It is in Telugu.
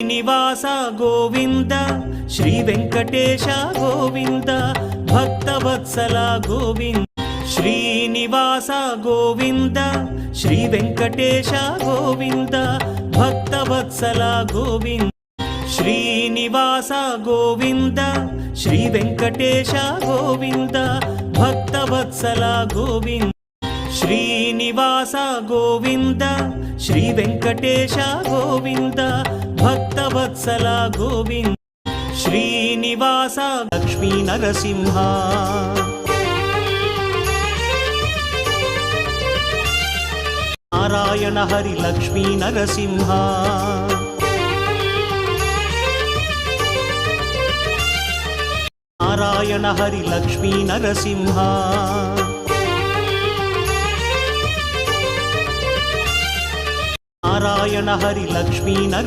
నివాస గోవింద శ్రీ వెంకటేశ గోవింద భక్తవత్సల గోవింద శ్రీనివాస గోవింద శ్రీ వెంకటేశ గోవింద భక్తవత్సల గోవింద శ్రీనివాస గోవింద శ్రీ వెంకటేశ గోవింద భక్తవత్సల గోవింద శ్రీనివాస గోవింద శ్రీ వెంకటేశ గోవింద భక్తవత్సల గోవింద శ్రీనివాస లక్ష్మీ నరసింహ నారాయణ హరి లక్ష్మీ నరసింహ నారాయణ హరి లక్ష్మీ నరసింహ నారాయణ హరి లక్ష్మీ నర